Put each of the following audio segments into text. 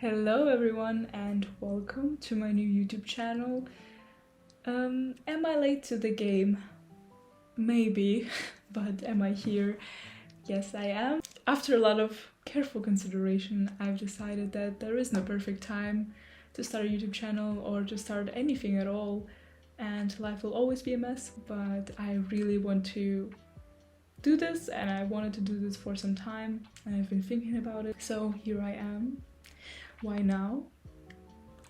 Hello everyone and welcome to my new YouTube channel. Am I late to the game? Maybe, but am I here? Yes, I am. After a lot of careful consideration, I've decided that there is no perfect time to start a YouTube channel or to start anything at all, and life will always be a mess, but I really want to do this and I wanted to do this for some time and I've been thinking about it, so here I am. Why now?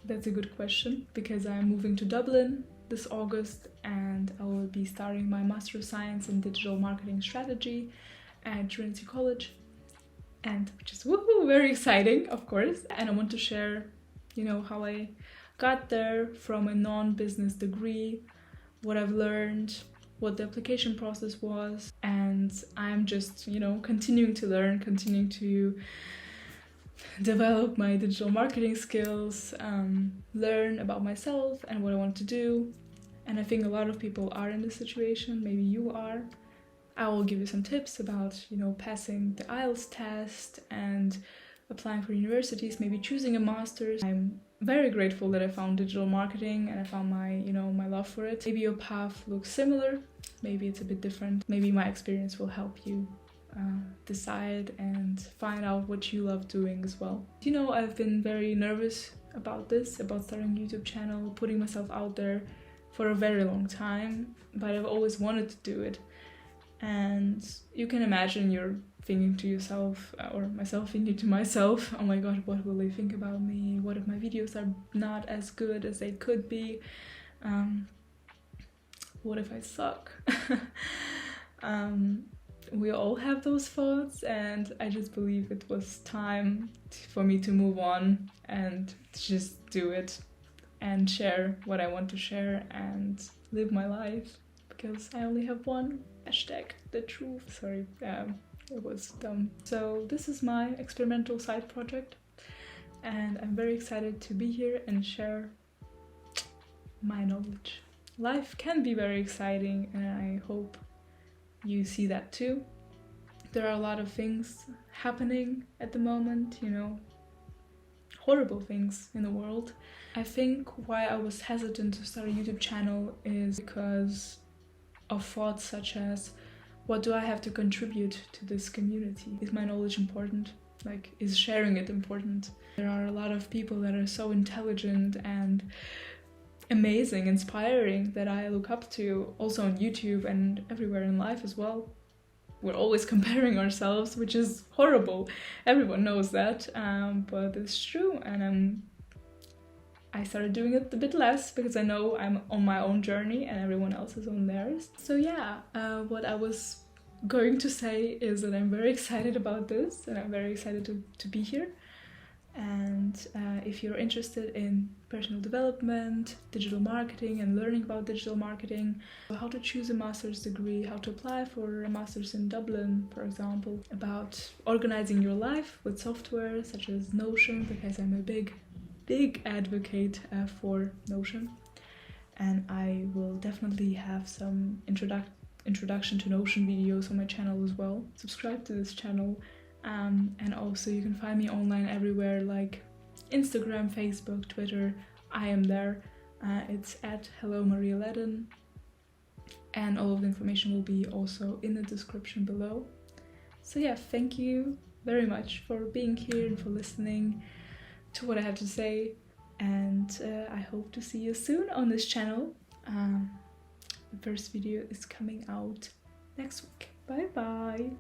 That's a good question, because I'm moving to Dublin this August and I will be starting my Master of Science in Digital Marketing Strategy at Trinity College, and which is woohoo, very exciting, of course. And I want to share, how I got there from a non-business degree, what I've learned, what the application process was, and I'm just, continuing to learn, continuing to develop my digital marketing skills, learn about myself and what I want to do. And I think a lot of people are in this situation, maybe you are. I will give you some tips about, passing the IELTS test and applying for universities, maybe choosing a master's. I'm very grateful that I found digital marketing and I found my, my love for it. Maybe your path looks similar, maybe it's a bit different. Maybe my experience will help you decide and find out what you love doing as well. I've been very nervous about this, about starting a YouTube channel, putting myself out there for a very long time, but I've always wanted to do it. And you can imagine you're thinking to yourself, or myself thinking to myself, oh my god, what will they think about me? What if my videos are not as good as they could be? What if I suck? We all have those thoughts, and I just believe it was time for me to move on and just do it and share what I want to share and live my life, because I only have one. Hashtag the truth. Sorry, it was dumb. So this is my experimental side project and I'm very excited to be here and share my knowledge. Life can be very exciting and I hope you see that too. There are a lot of things happening at the moment, horrible things in the world. I think why I was hesitant to start a YouTube channel is because of thoughts such as, what do I have to contribute to this community? Is my knowledge important? Is sharing it important? There are a lot of people that are so intelligent and amazing, inspiring, that I look up to, also on YouTube and everywhere in life as well. We're always comparing ourselves, which is horrible. Everyone knows that, but it's true, and I started doing it a bit less because I know I'm on my own journey and everyone else is on theirs. So yeah, what I was going to say is that I'm very excited about this and I'm very excited to be here. And if you're interested in personal development, digital marketing and learning about digital marketing, how to choose a master's degree, how to apply for a master's in Dublin, for example, about organizing your life with software such as Notion, because I'm a big advocate for Notion, and I will definitely have some introduction to Notion videos on my channel as well. Subscribe to this channel. And also you can find me online everywhere, like Instagram, Facebook, Twitter. I am there. It's at Hello Maria Ledden, and all of the information will be also in the description below. So yeah, thank you very much for being here and for listening to what I have to say, and I hope to see you soon on this channel. The first video is coming out next week. Bye bye!